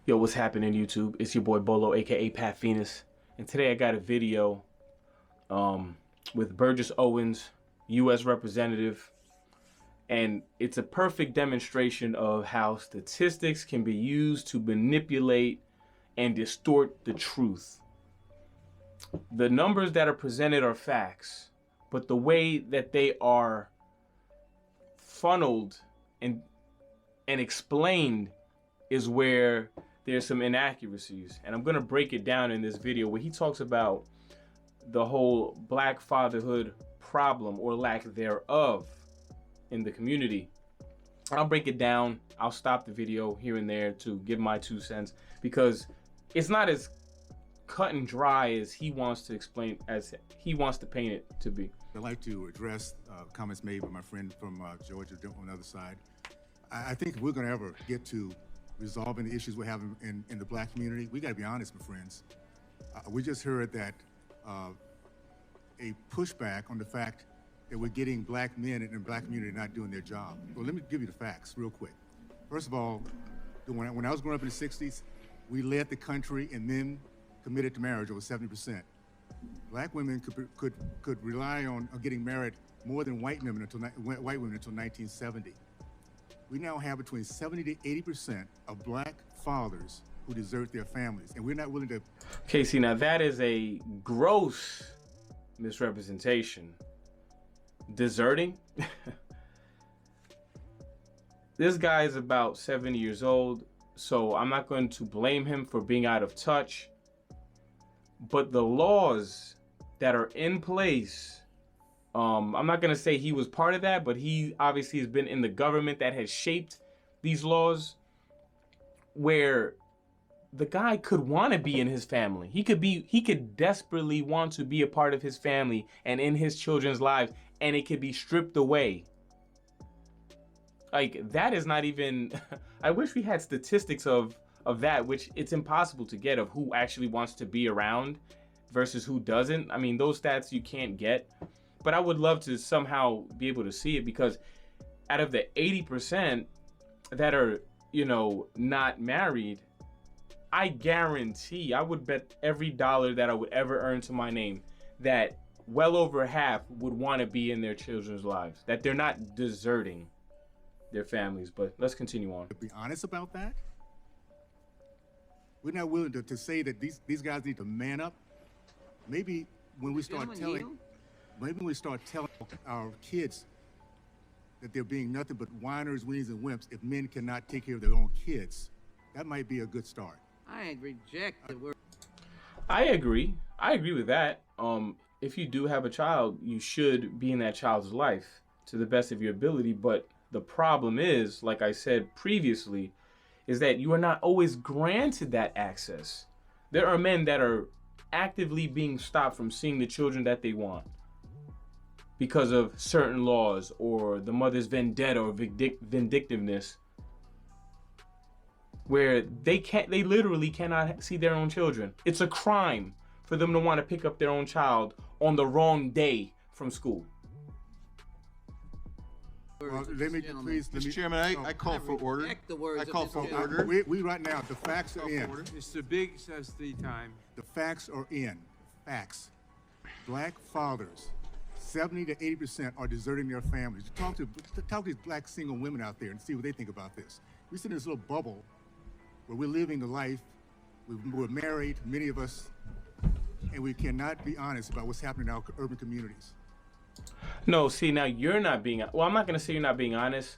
Yo, what's happening, YouTube? It's your boy Bolo, aka Pat Phoenix, and today I got a video with Burgess Owens, U.S. representative, and it's a perfect demonstration of how statistics can be used to manipulate and distort the truth. The numbers that are presented are facts, but the way that they are funneled and explained is where there's some inaccuracies. And I'm going to break it down in this video where he talks about the whole black fatherhood problem or lack thereof in the community. I'll break it down. I'll stop the video here and there to give my 2 cents because it's not as cut and dry as he wants to explain, as he wants to paint it to be. I'd like to address comments made by my friend from Georgia on the other side. I think if we're going to ever get to resolving the issues we're having in the black community, we got to be honest, my friends. We just heard that a pushback on the fact that we're getting black men in the black community not doing their job. Well, let me give you the facts real quick. First of all, when I was growing up in the 60s, we led the country in men committed to marriage over 70%. Black women could rely on getting married more than white women until 1970. We now have between 70 to 80% of black fathers who desert their families, and we're not willing to. Okay, see, now that is a gross misrepresentation. Deserting? This guy is about 70 years old, so I'm not going to blame him for being out of touch. But the laws that are in place, I'm not going to say he was part of that, but he obviously has been in the government that has shaped these laws, where the guy could want to be in his family. He could desperately want to be a part of his family and in his children's lives, and it could be stripped away. Like, that is not even, I wish we had statistics of that, which it's impossible to get, of who actually wants to be around versus who doesn't. I mean, those stats you can't get, but I would love to somehow be able to see it, because out of the 80% that are, not married, I guarantee, I would bet every dollar that I would ever earn to my name that well over half would want to be in their children's lives, that they're not deserting their families. But let's continue on. To be honest about that, we're not willing to say that these guys need to man up. Maybe when we start telling our kids that they're being nothing but whiners, weenies, and wimps if men cannot take care of their own kids, that might be a good start. I reject the word. I agree with that. If you do have a child, you should be in that child's life to the best of your ability. But the problem is, like I said previously, is that you are not always granted that access. There are men that are actively being stopped from seeing the children that they want because of certain laws or the mother's vendetta or vindictiveness, where they literally cannot see their own children. It's a crime for them to want to pick up their own child on the wrong day from school. Let me please, Mr. Chairman, I call for order. I call for order. We right now, the facts are in. Mr. Biggs has the time. The facts are in. Facts. Black fathers, 70 to 80% are deserting their families. Talk to these black single women out there and see what they think about this. We sit in this little bubble where we're living the life. We're married, many of us, and we cannot be honest about what's happening in our urban communities. No, see, now you're not being, well, I'm not going to say you're not being honest.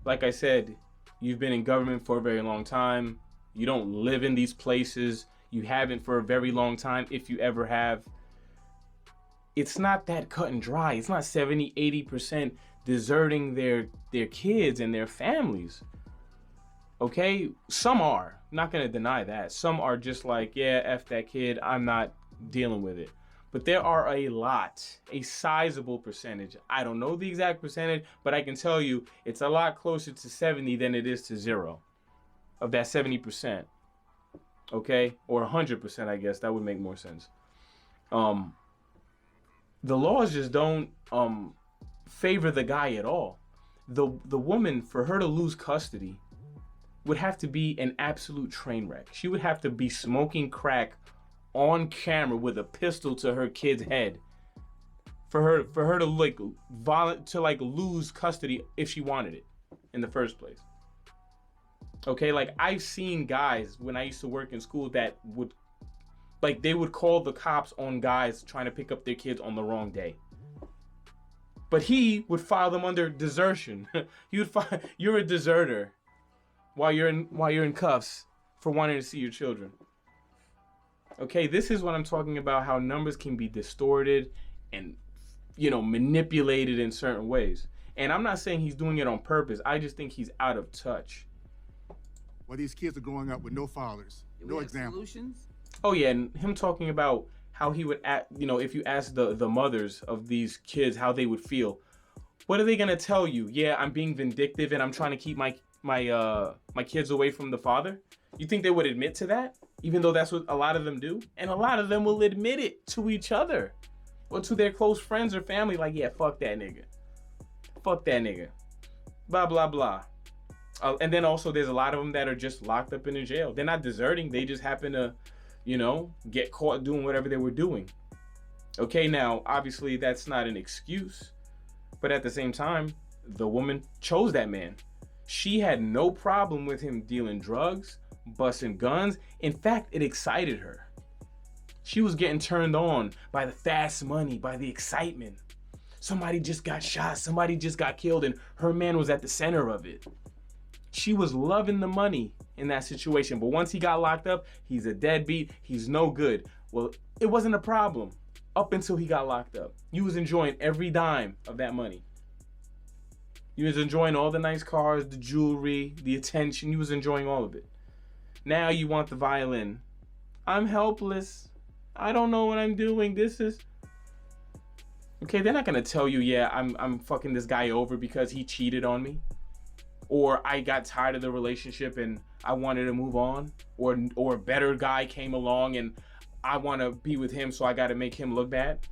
Like I said, you've been in government for a very long time. You don't live in these places. You haven't for a very long time, if you ever have. It's not that cut and dry. It's not 70, 80% deserting their kids and their families. Okay? Some are. I'm not going to deny that. Some are just like, yeah, F that kid. I'm not dealing with it. But there are a sizable percentage. I don't know the exact percentage, but I can tell you it's a lot closer to 70 than it is to 0 of that 70%. Okay? Or 100%, I guess. That would make more sense. The laws just don't favor the guy at all. The woman, for her to lose custody, would have to be an absolute train wreck. She would have to be smoking crack on camera with a pistol to her kid's head for her to lose custody if she wanted it in the first place. Okay, like I've seen guys when I used to work in school that would they would call the cops on guys trying to pick up their kids on the wrong day. But he would file them under desertion. He would file, you're a deserter while you're in cuffs for wanting to see your children. Okay, this is what I'm talking about, how numbers can be distorted and manipulated in certain ways. And I'm not saying he's doing it on purpose. I just think he's out of touch. Well, these kids are growing up with no fathers, no example. Solutions? Oh yeah, and him talking about how he would act, if you ask the mothers of these kids how they would feel, what are they gonna tell you? Yeah, I'm being vindictive and I'm trying to keep my kids away from the father. You think they would admit to that? Even though that's what a lot of them do? And a lot of them will admit it to each other or to their close friends or family, like, yeah, fuck that nigga. Fuck that nigga. Blah, blah, blah. And then also there's a lot of them that are just locked up in a jail. They're not deserting. They just happen to, get caught doing whatever they were doing. Okay, now, obviously that's not an excuse. But at the same time, the woman chose that man. She had no problem with him dealing drugs, busting guns. In fact, it excited her. She was getting turned on by the fast money, by the excitement. Somebody just got shot, somebody just got killed, and her man was at the center of it. She was loving the money in that situation, but once he got locked up, he's a deadbeat, he's no good. Well, it wasn't a problem up until he got locked up. You was enjoying every dime of that money. You was enjoying all the nice cars, the jewelry, the attention. You was enjoying all of it. Now you want the violin. I'm helpless. I don't know what I'm doing. This is... Okay, they're not gonna tell you, yeah, I'm fucking this guy over because he cheated on me. Or I got tired of the relationship and I wanted to move on. Or a better guy came along and I want to be with him, so I got to make him look bad.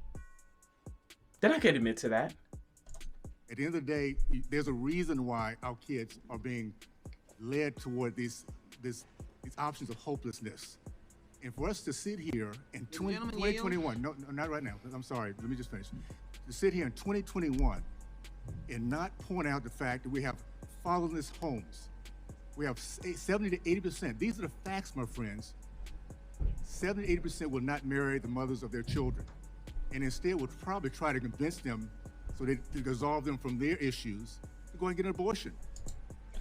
They're not gonna admit to that. At the end of the day, there's a reason why our kids are being led toward these options of hopelessness. And for us to sit here in 2021, no, not right now. I'm sorry. Let me just finish. To sit here in 2021 and not point out the fact that we have fatherless homes. We have 70 to 80%. These are the facts, my friends. 70 to 80% will not marry the mothers of their children, and instead will probably try to convince them so they to dissolve them from their issues to go and get an abortion.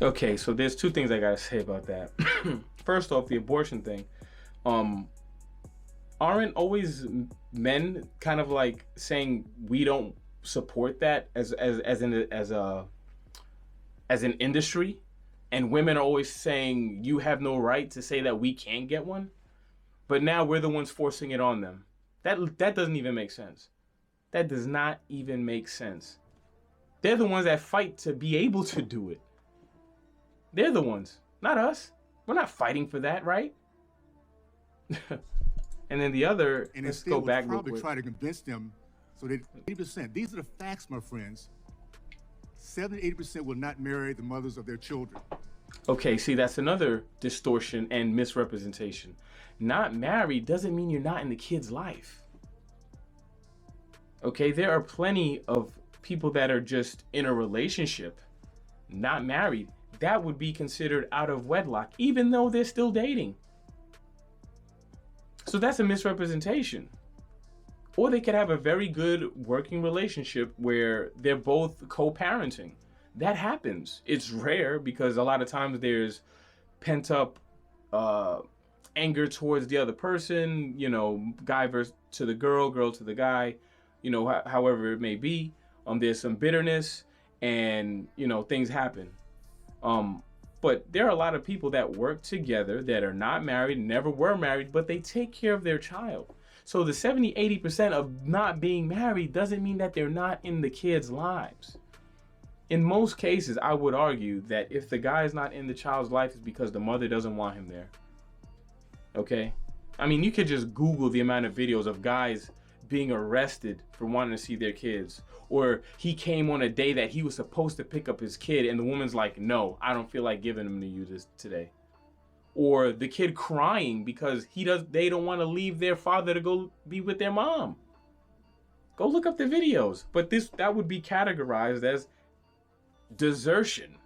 Okay, so there's two things I gotta say about that. First off, the abortion thing. Aren't always men kind of like saying we don't support that as an industry, and women are always saying you have no right to say that we can't get one, but now we're the ones forcing it on them. That doesn't even make sense. That does not even make sense. They're the ones that fight to be able to do it. They're the ones, not us. We're not fighting for that, right? And then the other, and let's go back real probably quick. try to convince them so that 80%. These are the facts, my friends. 70 to 80% will not marry the mothers of their children. Okay, see, that's another distortion and misrepresentation. Not married doesn't mean you're not in the kid's life. Okay, there are plenty of people that are just in a relationship, not married. That would be considered out of wedlock, even though they're still dating. So that's a misrepresentation. Or they could have a very good working relationship where they're both co-parenting. That happens. It's rare because a lot of times there's pent up anger towards the other person, guy to the girl to the guy, however it may be. There's some bitterness and, things happen. But there are a lot of people that work together that are not married, never were married, but they take care of their child. So the 70, 80% of not being married doesn't mean that they're not in the kids' lives. In most cases, I would argue that if the guy is not in the child's life, it's because the mother doesn't want him there. Okay? I mean, you could just Google the amount of videos of guys being arrested for wanting to see their kids. Or he came on a day that he was supposed to pick up his kid and the woman's like, no, I don't feel like giving him to you today. Or the kid crying because they don't want to leave their father to go be with their mom. Go look up the videos. But that would be categorized as desertion.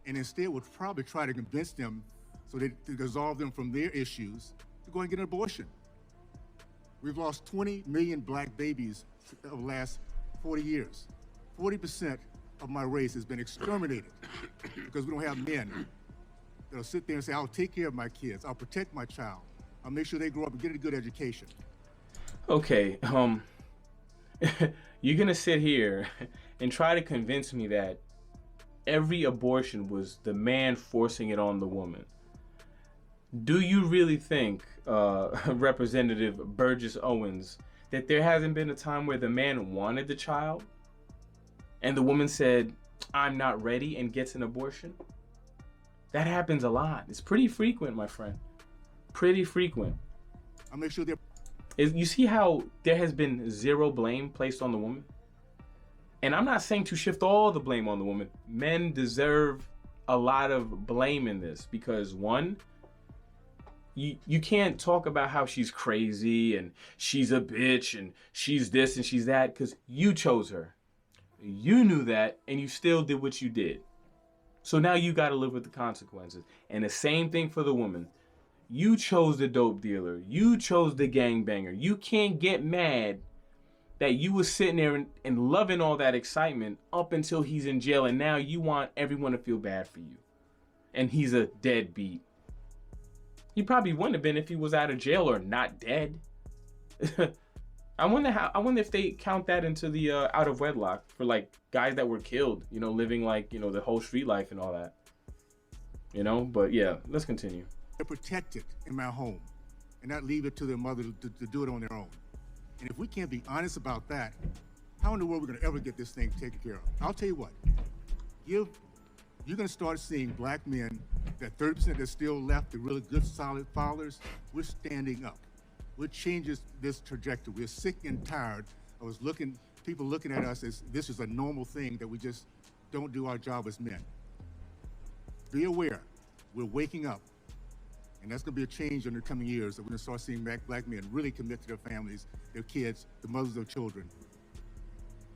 And instead would probably try to convince them so to dissolve them from their issues to go and get an abortion. We've lost 20 million black babies over the last 40 years. 40% of my race has been exterminated because we don't have men that'll sit there and say, I'll take care of my kids, I'll protect my child, I'll make sure they grow up and get a good education. Okay, you're gonna sit here and try to convince me that every abortion was the man forcing it on the woman. Do you really think, Representative Burgess Owens, that there hasn't been a time where the man wanted the child and the woman said, I'm not ready, and gets an abortion? That happens a lot. It's pretty frequent, my friend. Pretty frequent. I'll make sure they're... You see how there has been zero blame placed on the woman? And I'm not saying to shift all the blame on the woman. Men deserve a lot of blame in this because, one, you can't talk about how she's crazy and she's a bitch and she's this and she's that because you chose her. You knew that and you still did what you did. So now you got to live with the consequences. And the same thing for the woman. You chose the dope dealer. You chose the gangbanger. You can't get mad that you was sitting there and loving all that excitement up until he's in jail, and now you want everyone to feel bad for you. And he's a deadbeat. He probably wouldn't have been if he was out of jail or not dead. I wonder if they count that into the out of wedlock for like guys that were killed, living like, the whole street life and all that. But yeah, let's continue. They're protected in my home and not leave it to their mother to do it on their own. And if we can't be honest about that, how in the world are we going to ever get this thing taken care of? I'll tell you what, you're going to start seeing black men, that 30% that's still left, the really good, solid fathers, we're standing up. We're changing this trajectory. We're sick and tired of people looking at us as this is a normal thing that we just don't do our job as men. Be aware, we're waking up. And that's going to be a change in the coming years that we're going to start seeing black men really commit to their families, their kids, the mothers of their children,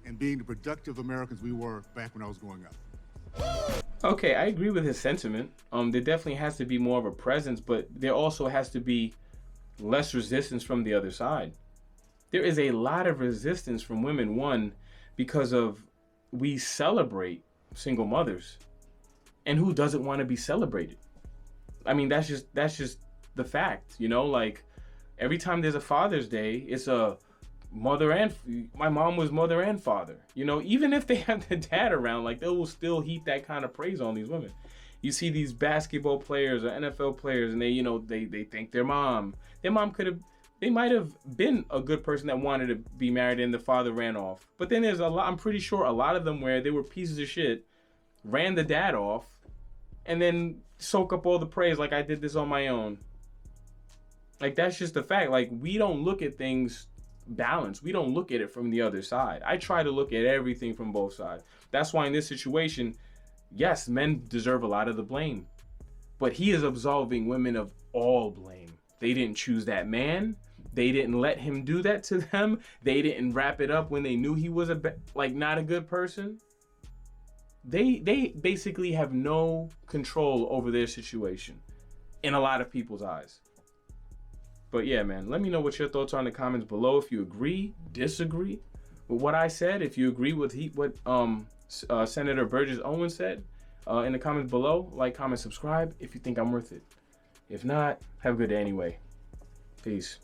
and being the productive Americans we were back when I was growing up. Okay, I agree with his sentiment. There definitely has to be more of a presence, but there also has to be less resistance from the other side. There is a lot of resistance from women, one, because we celebrate single mothers. And who doesn't want to be celebrated? I mean, that's just the fact, like every time there's a Father's Day, it's a mother and my mom was mother and father, even if they have the dad around, like they will still heap that kind of praise on these women. You see these basketball players or NFL players and they thank their mom. Their mom they might have been a good person that wanted to be married and the father ran off. But then there's I'm pretty sure a lot of them where they were pieces of shit, ran the dad off, and then soak up all the praise like I did this on my own. Like, that's just the fact. Like, we don't look at things balanced. We don't look at it from the other side. I try to look at everything from both sides. That's why in this situation, yes, men deserve a lot of the blame. But he is absolving women of all blame. They didn't choose that man. They didn't let him do that to them. They didn't wrap it up when they knew he was not a good person. They basically have no control over their situation in a lot of people's eyes. But yeah, man, let me know what your thoughts are in the comments below. If you agree, disagree with what I said, if you agree with what Senator Burgess Owens said, in the comments below. Like, comment, subscribe if you think I'm worth it. If not, have a good day anyway. Peace.